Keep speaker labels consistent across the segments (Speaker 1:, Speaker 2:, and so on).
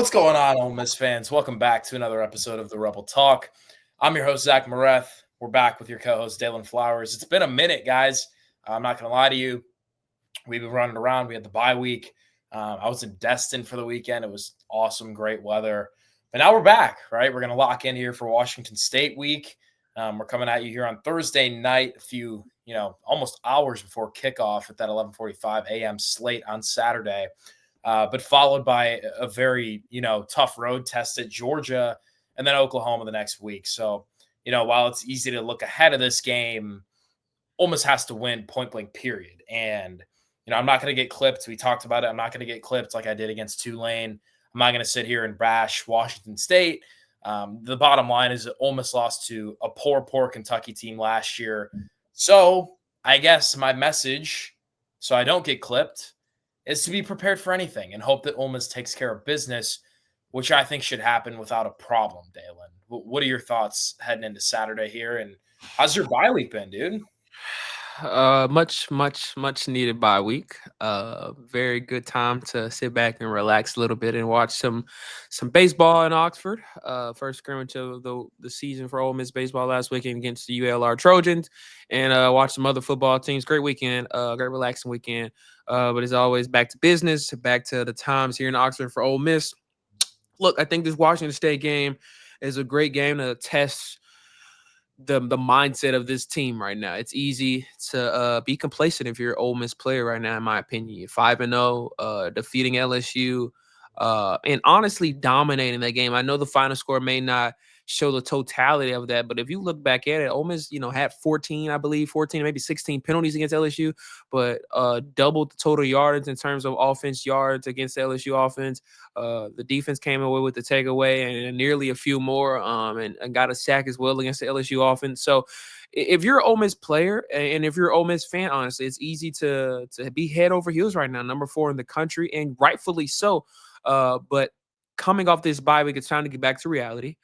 Speaker 1: What's going on, Ole Miss fans? Welcome back to another episode of the Rebel Talk. I'm your host, Zach Moreth. We're back with your co-host, Daylan Flowers. It's been a minute, guys. I'm not going to lie to you. We've been running around. We had the bye week. I was in Destin for the weekend. It was awesome, great weather. But now we're back, right? We're going to lock in here for Washington State week. We're coming at you here on Thursday night, a few, almost hours before kickoff at that 11:45 a.m. slate on Saturday. But followed by a very, tough road test at Georgia and then Oklahoma the next week. So, while it's easy to look ahead of this game, Ole Miss has to win point blank, period. And, I'm not going to get clipped. We talked about it. I'm not going to get clipped like I did against Tulane. I'm not going to sit here and bash Washington State. The bottom line is that Ole Miss lost to a poor Kentucky team last year. So I guess my message, so I don't get clipped, is to be prepared for anything and hope that Ole Miss takes care of business, which I think should happen without a problem, Daylan. What are your thoughts heading into Saturday here? And how's your bye week been, dude?
Speaker 2: Much needed bye week. Very good time to sit back and relax a little bit and watch some baseball in Oxford. First scrimmage of the season for Ole Miss baseball last weekend against the ULR Trojans, and watch some other football teams. Great weekend, great relaxing weekend. But as always, back to business, back to the times here in Oxford for Ole Miss. Look, I think this Washington State game is a great game to test the mindset of this team right now. It's easy to be complacent if you're an Ole Miss player right now, in my opinion. You're 5-0, defeating LSU, and honestly dominating that game. I know the final score may not show the totality of that, but if you look back at it, Ole Miss, had 14, I believe, 14, maybe 16 penalties against LSU, but doubled the total yards in terms of offense yards against the LSU offense. The defense came away with the takeaway and nearly a few more, and got a sack as well against the LSU offense. So if you're an Ole Miss player and if you're an Ole Miss fan, honestly, it's easy to be head over heels right now, number 4 in the country, and rightfully so. But coming off this bye week, it's time to get back to reality.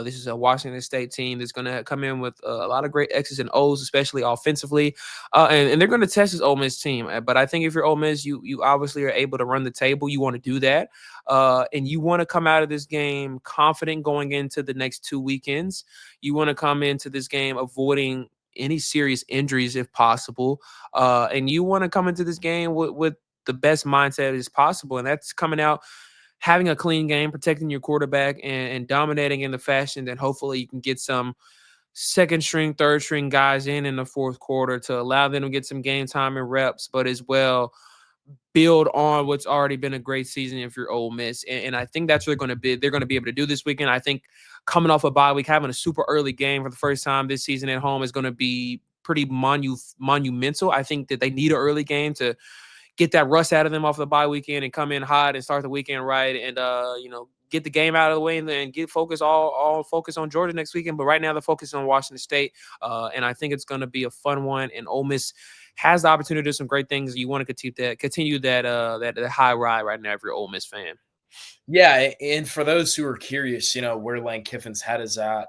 Speaker 2: This is a Washington State team that's going to come in with a lot of great X's and O's, especially offensively, and they're going to test this Ole Miss team. But I think if you're Ole Miss, you obviously are able to run the table. You want to do that, and you want to come out of this game confident going into the next 2 weekends. You want to come into this game avoiding any serious injuries if possible, and you want to come into this game with the best mindset as possible, and that's coming out having a clean game, protecting your quarterback, and dominating in the fashion that hopefully you can get some second string, third string guys in the fourth quarter to allow them to get some game time and reps, but as well build on what's already been a great season if you're Ole Miss. And I think that's what they're going to be able to do this weekend. I think coming off a bye week, having a super early game for the first time this season at home is going to be pretty monumental. I think that they need an early game to get that rust out of them off the bye weekend and come in hot and start the weekend right, and get the game out of the way and then get all focus on Georgia next weekend. But right now the focus is on Washington State, and I think it's going to be a fun one. And Ole Miss has the opportunity to do some great things. You want to continue that high ride right now if you're an Ole Miss fan.
Speaker 1: Yeah, and for those who are curious, where Lane Kiffin's head is at,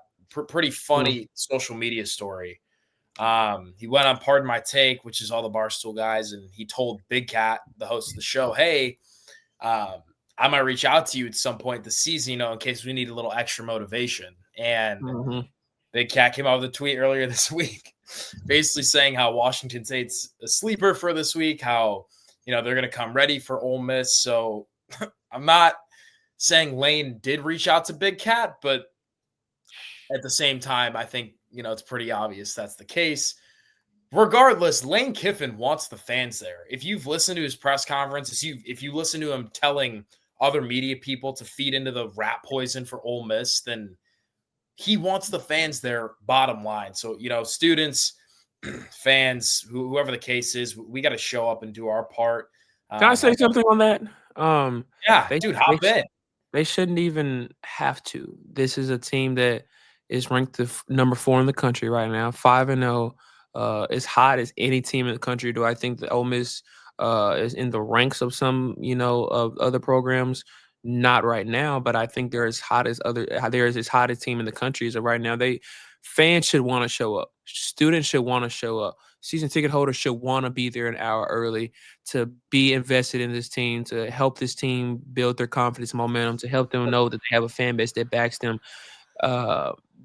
Speaker 1: pretty funny social media story. He went on Pardon My Take, which is all the Barstool guys, and he told Big Cat, the host of the show, hey, I might reach out to you at some point this season, in case we need a little extra motivation. And Big Cat came out with a tweet earlier this week, basically saying how Washington State's a sleeper for this week, how, they're going to come ready for Ole Miss. So I'm not saying Lane did reach out to Big Cat, but at the same time, I think, it's pretty obvious that's the case. Regardless, Lane Kiffin wants the fans there. If you've listened to his press conference, if you listen to him telling other media people to feed into the rat poison for Ole Miss, then he wants the fans there, bottom line. So, students, fans, whoever the case is, we got to show up and do our part.
Speaker 2: Can I say something on that?
Speaker 1: Yeah, dude, hop in.
Speaker 2: They shouldn't even have to. This is a team that is ranked number 4 in the country right now, 5-0. As hot as any team in the country. Do I think that Ole Miss is in the ranks of some, of other programs? Not right now, but I think they're as hot as as hot a team in the country as of right now. Fans should want to show up. Students should want to show up. season ticket holders should want to be there an hour early to be invested in this team, to help this team build their confidence, momentum, to help them know that they have a fan base that backs them.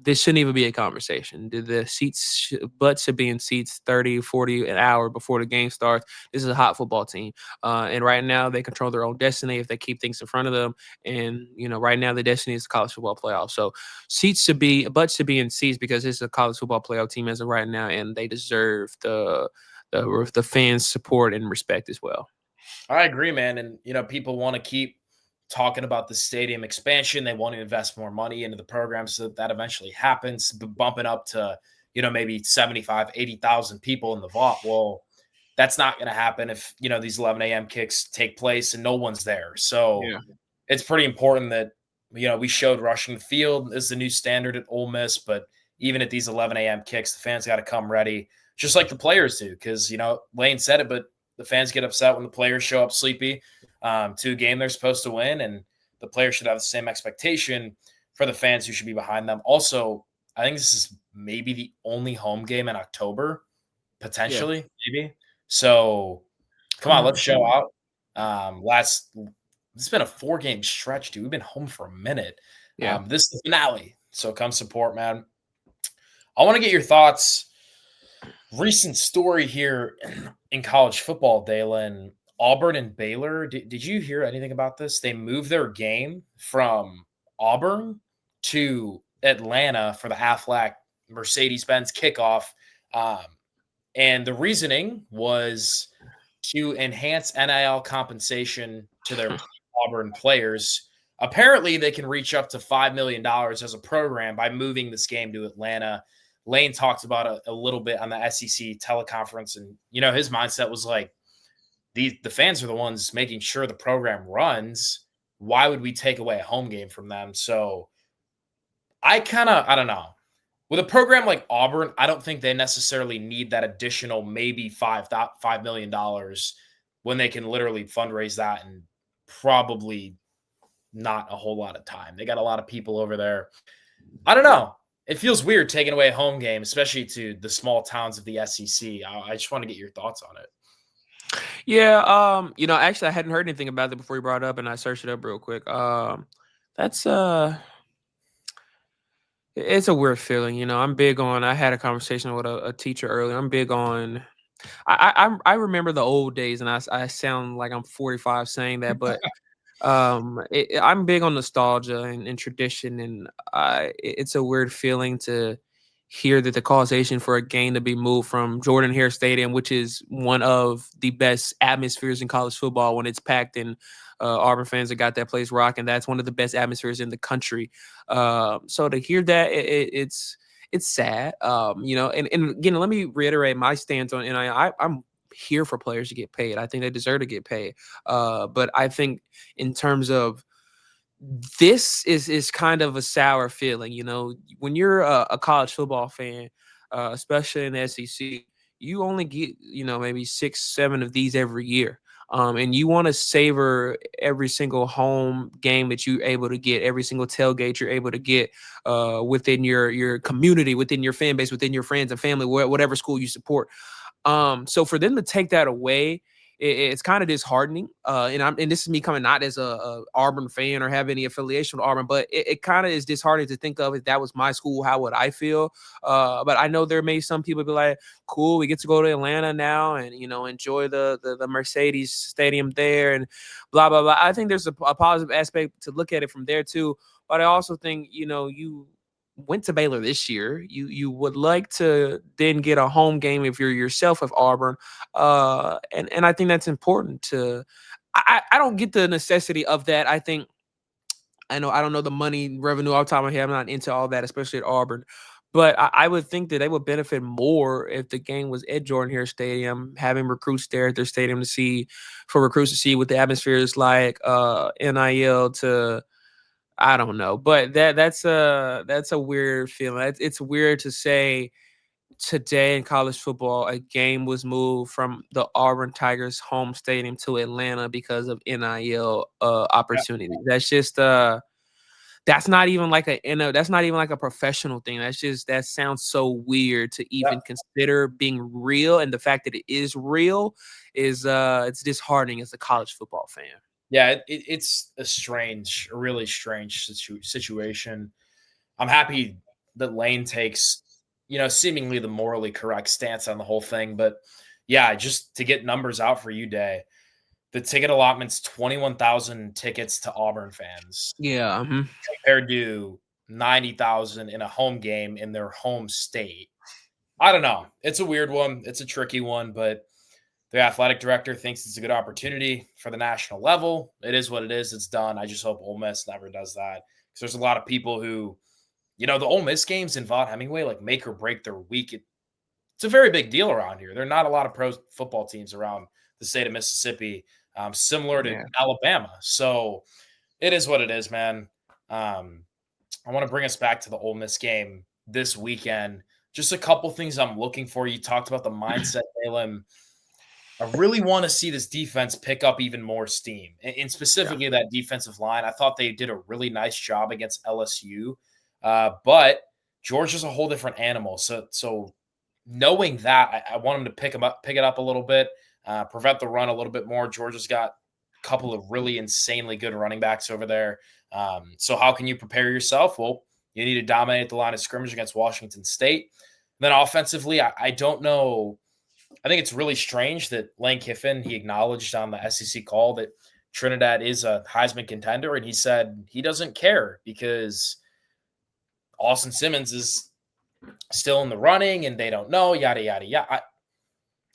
Speaker 2: This shouldn't even be a conversation. The butts should be in seats 30, 40 an hour before the game starts. This is a hot football team. And right now they control their own destiny if they keep things in front of them. And, right now the destiny is the college football playoff. So butts should be in seats because it's a college football playoff team as of right now. And they deserve the fans' support and respect as well.
Speaker 1: I agree, man. And, people want to keep talking about the stadium expansion. They want to invest more money into the program so that eventually happens, bumping up to, maybe 75, 80,000 people in the Vaught. Well, that's not going to happen if, these 11 a.m. kicks take place and no one's there. So it's pretty important that, we showed rushing the field is the new standard at Ole Miss, but even at these 11 a.m. kicks, the fans got to come ready, just like the players do. Because, Lane said it, but the fans get upset when the players show up sleepy to a game they're supposed to win, and the players should have the same expectation for the fans who should be behind them. Also, I think this is maybe the only home game in October, potentially, maybe. So, come on, let's show out. It's been a 4-game stretch, dude. We've been home for a minute. This is the finale, so come support, man. I want to get your thoughts. Recent story here in college football, Daylan. Auburn and Baylor. Did you hear anything about this? They moved their game from Auburn to Atlanta for the Aflac Mercedes-Benz kickoff. And the reasoning was to enhance NIL compensation to their Auburn players. Apparently, they can reach up to $5 million as a program by moving this game to Atlanta. Lane talked about it a little bit on the SEC teleconference, and his mindset was like, the fans are the ones making sure the program runs. Why would we take away a home game from them? So I don't know. With a program like Auburn, I don't think they necessarily need that additional maybe $5 million when they can literally fundraise that in probably not a whole lot of time. They got a lot of people over there. I don't know. It feels weird taking away a home game, especially to the small towns of the SEC. I just want to get your thoughts on it.
Speaker 2: Yeah, actually I hadn't heard anything about it before you brought it up, and I searched it up real quick. That's it's a weird feeling, I'm big on. I had a conversation with a teacher earlier. I'm big on. I remember the old days, and I sound like I'm 45 saying that, but I'm big on nostalgia and tradition, and it's a weird feeling to hear that the causation for a game to be moved from Jordan-Hare Stadium, which is one of the best atmospheres in college football when it's packed, and Auburn fans have got that place rocking. That's one of the best atmospheres in the country. So to hear that, it's sad. And again, let me reiterate my stance on NIL. I'm here for players to get paid. I think they deserve to get paid. But I think in terms of this is kind of a sour feeling, when you're a college football fan, especially in the SEC, you only get, maybe 6, 7 of these every year. And you want to savor every single home game that you're able to get, every single tailgate you're able to get within your community, within your fan base, within your friends and family, whatever school you support. So for them to take that away, it's kind of disheartening. And this is me coming not as a Auburn fan or have any affiliation with Auburn, but it kind of is disheartening to think of if that was my school, how would I feel? But I know there may some people be like, cool, we get to go to Atlanta now and enjoy the Mercedes Stadium there and blah blah blah. I think there's a positive aspect to look at it from there too. But I also think you went to Baylor this year. You would like to then get a home game if you're yourself with Auburn. And I think that's important to I don't get the necessity of that. I don't know the money revenue off the top of my head. I'm not into all that, especially at Auburn. But I would think that they would benefit more if the game was at Jordan-Hare Stadium, having recruits there at their stadium for recruits to see what the atmosphere is like, NIL to I don't know, but that's a weird feeling. It's weird to say today in college football, a game was moved from the Auburn Tigers home stadium to Atlanta because of NIL opportunity. That's just that's not even like that's not even like a professional thing. That sounds so weird to
Speaker 1: Yeah.
Speaker 2: even consider being real. And the fact that it is real is it's disheartening as a college football fan.
Speaker 1: Yeah, it's a really strange situation. I'm happy that Lane takes, seemingly the morally correct stance on the whole thing. But yeah, just to get numbers out for you, Day, the ticket allotment's 21,000 tickets to Auburn fans
Speaker 2: Yeah.
Speaker 1: compared to 90,000 in a home game in their home state. I don't know. It's a weird one. It's a tricky one, but the athletic director thinks it's a good opportunity for the national level. It is what it is. It's done. I just hope Ole Miss never does that because there's a lot of people who, the Ole Miss games in Vaught-Hemingway like make or break their week. It's a very big deal around here. There are not a lot of pro football teams around the state of Mississippi, similar to
Speaker 2: Yeah.
Speaker 1: Alabama. So it is what it is, man. I want to bring us back to the Ole Miss game this weekend. Just a couple things I'm looking for. You talked about the mindset, Daylan. I really want to see this defense pick up even more steam, and
Speaker 2: Yeah.
Speaker 1: specifically that defensive line. I thought they did a really nice job against LSU, but Georgia's a whole different animal. So knowing that, I want them to pick it up a little bit, prevent the run a little bit more. Georgia's got a couple of really insanely good running backs over there. So how can you prepare yourself? Well, you need to dominate the line of scrimmage against Washington State. Then offensively, I don't know. I think it's really strange that Lane Kiffin, he acknowledged on the SEC call that Trinidad is a Heisman contender, and he said he doesn't care because Austin Simmons is still in the running and they don't know, yada, yada, yada.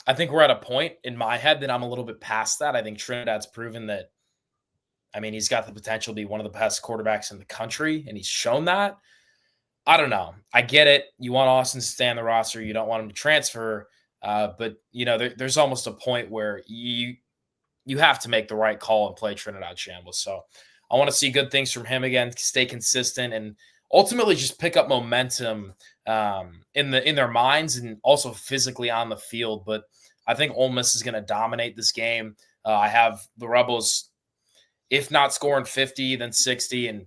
Speaker 1: I think we're at a point in my head that I'm a little bit past that. I think Trinidad's proven that, he's got the potential to be one of the best quarterbacks in the country, and he's shown that. I don't know. I get it. You want Austin to stay on the roster. You don't want him to transfer. But there's almost a point where you have to make the right call and play Trinidad Shambles. So I want to see good things from him again, stay consistent, and ultimately just pick up momentum in their minds and also physically on the field. But I think Ole Miss is going to dominate this game. I have the Rebels, if not scoring 50, then 60, and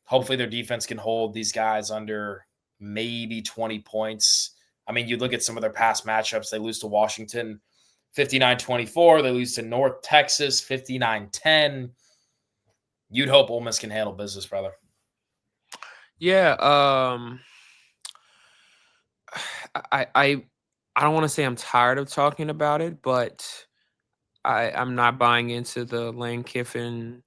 Speaker 1: hopefully their defense can hold these guys under maybe 20 points. You look at some of their past matchups. They lose to Washington 59-24. They lose to North Texas 59-10. You'd hope Ole Miss can handle business, brother.
Speaker 2: Yeah. I don't want to say I'm tired of talking about it, but I'm not buying into the Lane Kiffin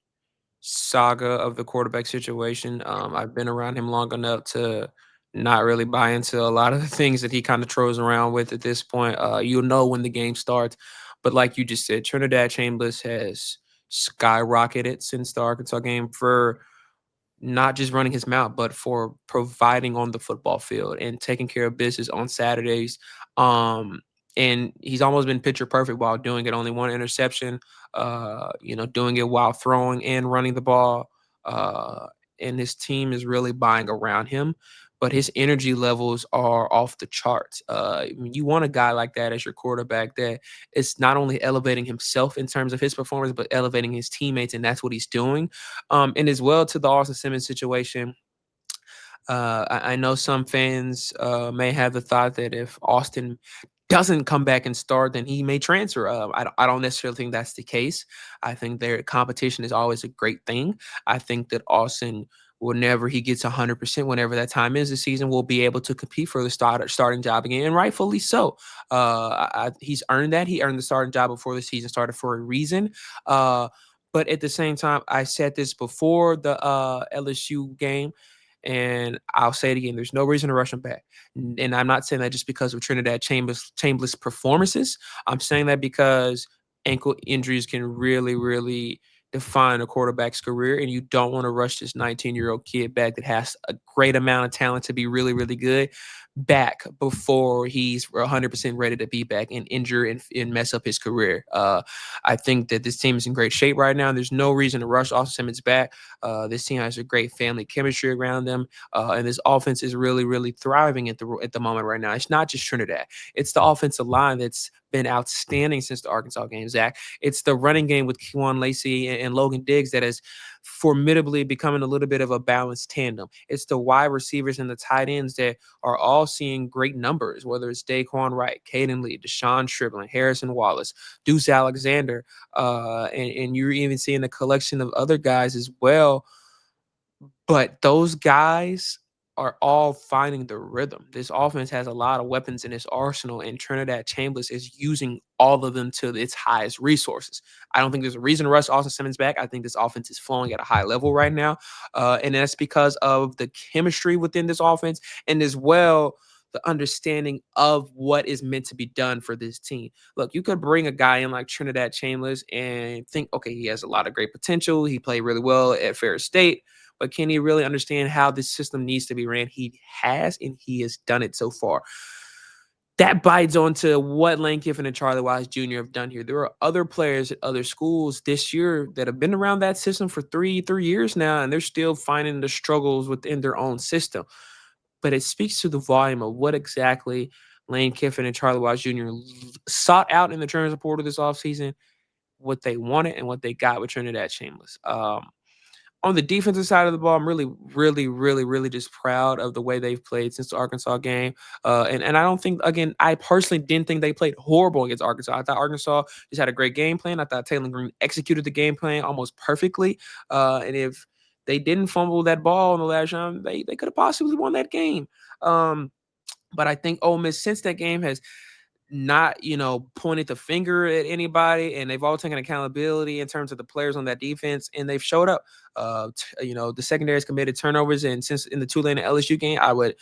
Speaker 2: saga of the quarterback situation. I've been around him long enough to not really buy into a lot of the things that he kind of throws around with at this point. You'll know when the game starts. But like you just said, Trinidad Chambers has skyrocketed since the Arkansas game for not just running his mouth, but for providing on the football field and taking care of business on Saturdays. And he's almost been picture perfect while doing it. Only one interception, doing it while throwing and running the ball. And his team is really buying around him, but his energy levels are off the charts. You want a guy like that as your quarterback that is not only elevating himself in terms of his performance, but elevating his teammates, and that's what he's doing. And as well to the Austin Simmons situation, I know some fans may have the thought that if Austin doesn't come back and start, then he may transfer. I don't necessarily think that's the case. I think their competition is always a great thing. I think that Austin, whenever he gets 100%, whenever that time is this season, will be able to compete for the starting job again, and rightfully so. He's earned that. He earned the starting job before the season started for a reason. But at the same time, I said this before the LSU game, and I'll say it again. There's no reason to rush him back. And I'm not saying that just because of Trinidad Chambers' performances. I'm saying that because ankle injuries can really, really define a quarterback's career, and you don't want to rush this 19-year-old kid back that has a great amount of talent to be really, really good back before he's 100% ready to be back and injure and mess up his career. I think that this team is in great shape right now. There's no reason to rush Austin Simmons back. This team has a great family chemistry around them, and this offense is really, really thriving at the moment right now. It's not just Trinidad; it's the offensive line that's been outstanding since the Arkansas game. Zach, it's the running game with Kewan Lacey and Logan Diggs that has formidably becoming a little bit of a balanced tandem. It's the wide receivers and the tight ends that are all seeing great numbers, whether it's Daquan Wright, Caden Lee, Deshaun Stribling, Harrison Wallace, Deuce Alexander, and you're even seeing a collection of other guys as well. But those guys are all finding the rhythm. This offense has a lot of weapons in its arsenal, and Trinidad Chambers is using all of them to its highest resources. I don't think there's a reason to rush Austin Simmons back. I think this offense is flowing at a high level right now. And that's because of the chemistry within this offense and as well the understanding of what is meant to be done for this team. Look, you could bring a guy in like Trinidad Chambers and think, okay, he has a lot of great potential. He played really well at Ferris State. But can he really understand how this system needs to be ran? He has, and he has done it so far. That bites onto what Lane Kiffin and Charlie Wise Jr. have done here. There are other players at other schools this year that have been around that system for three years now, and they're still finding the struggles within their own system. But it speaks to the volume of what exactly Lane Kiffin and Charlie Wise Jr. sought out in the transfer portal this offseason, what they wanted and what they got with Trinidad Chambers. On the defensive side of the ball, I'm really just proud of the way they've played since the Arkansas game. And I don't think, again, I personally didn't think they played horrible against Arkansas. I thought Arkansas just had a great game plan. I thought Taylor Green executed the game plan almost perfectly. And if they didn't fumble that ball in the last round, they could have possibly won that game. But I think Ole Miss, since that game, has not, pointed the finger at anybody, and they've all taken accountability in terms of the players on that defense, and they've showed up. The secondary has committed turnovers, and since in the Tulane and LSU game, I would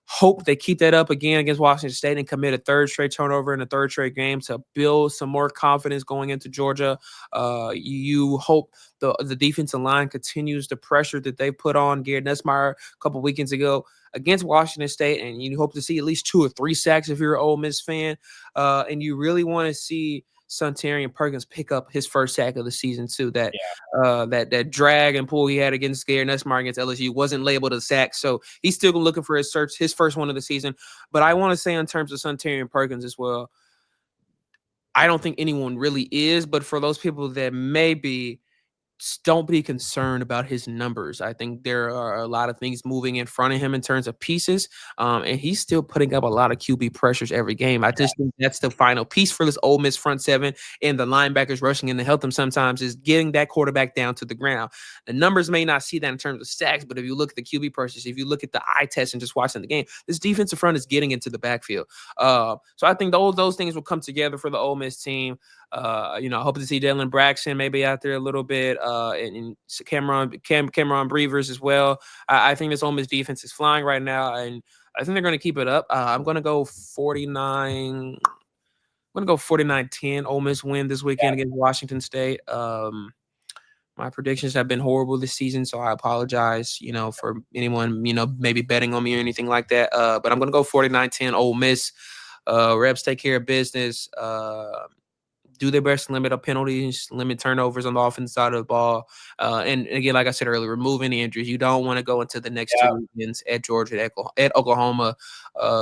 Speaker 2: hope they keep that up again against Washington State and commit a third straight turnover in a third straight game to build some more confidence going into Georgia. You hope the defensive line continues the pressure that they put on Garrett Nussmeier a couple weekends ago against Washington State, and you hope to see at least 2 or 3 sacks if you're an Ole Miss fan. And you really want to see Suntarian Perkins pick up his first sack of the season too. That drag and pull he had against Garrett Nussmeier against LSU wasn't labeled a sack, so he's still looking for his first one of the season. But I want to say in terms of Suntarian Perkins as well, I don't think anyone really is, but for those people that may be, don't be concerned about his numbers. I think there are a lot of things moving in front of him in terms of pieces, and he's still putting up a lot of QB pressures every game. I just think that's the final piece for this Ole Miss front seven and the linebackers rushing in to help them sometimes is getting that quarterback down to the ground. The numbers may not see that in terms of sacks, but if you look at the QB pressures, if you look at the eye test and just watching the game, this defensive front is getting into the backfield. So I think those things will come together for the Ole Miss team. I hope to see Jalen Braxton maybe out there a little bit, and Cameron Breevers as well. I think this Ole Miss defense is flying right now, and I think they're going to keep it up. I'm going to go 49. I'm going to go 49-10 Ole Miss win this weekend against Washington State. My predictions have been horrible this season, so I apologize, for anyone, maybe betting on me or anything like that. But I'm going to go 49-10 Ole Miss. Rebs take care of business. Do their best to limit up penalties, limit turnovers on the offensive side of the ball. And again, like I said earlier, remove any injuries. You don't want to go into the next 2 weekends at Georgia, at Oklahoma,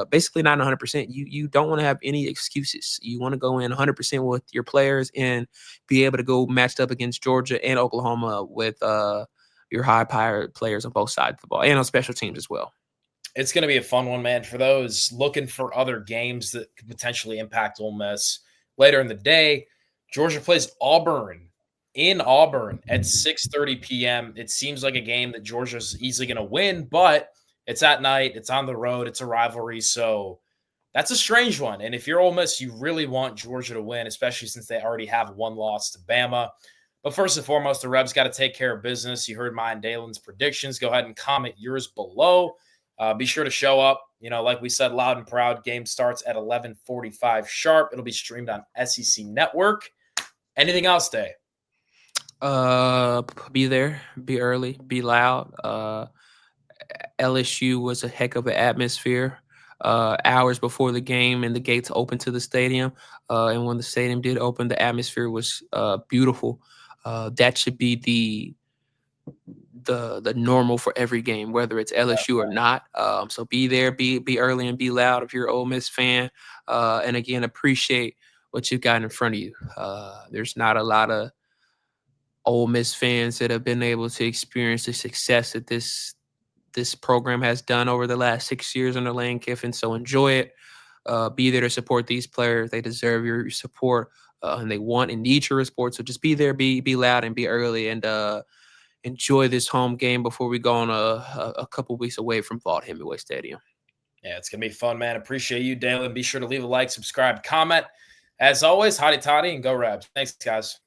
Speaker 2: basically not 100%. You don't want to have any excuses. You want to go in 100% with your players and be able to go matched up against Georgia and Oklahoma with your high-powered players on both sides of the ball and on special teams as well.
Speaker 1: It's going to be a fun one, man, for those looking for other games that could potentially impact Ole Miss. Later in the day, Georgia plays Auburn in Auburn at 6:30 p.m. It seems like a game that Georgia's easily going to win, but it's at night. It's on the road. It's a rivalry. So that's a strange one. And if you're Ole Miss, you really want Georgia to win, especially since they already have one loss to Bama. But first and foremost, the Rebs got to take care of business. You heard mine and Dalen's predictions. Go ahead and comment yours below. Be sure to show up. Like we said, loud and proud. Game starts at 11:45 sharp. It'll be streamed on SEC Network. Anything else, Day?
Speaker 2: Be there, be early, be loud. LSU was a heck of an atmosphere. Hours before the game and the gates opened to the stadium. And when the stadium did open, the atmosphere was beautiful. That should be the normal for every game, whether it's LSU or not. So be there, be early, and be loud if you're an Ole Miss fan. And again, appreciate what you've got in front of you. There's not a lot of Ole Miss fans that have been able to experience the success that this program has done over the last 6 years under Lane Kiffin. So enjoy it. Be there to support these players. They deserve your support, and they want and need your support. So just be there, be loud, and be early, and enjoy this home game before we go on a couple weeks away from Vaught-Hemingway Stadium.
Speaker 1: Yeah, it's going to be fun, man. Appreciate you, Daylan. Be sure to leave a like, subscribe, comment. As always, hotty toddy, and go Rabs. Thanks, guys.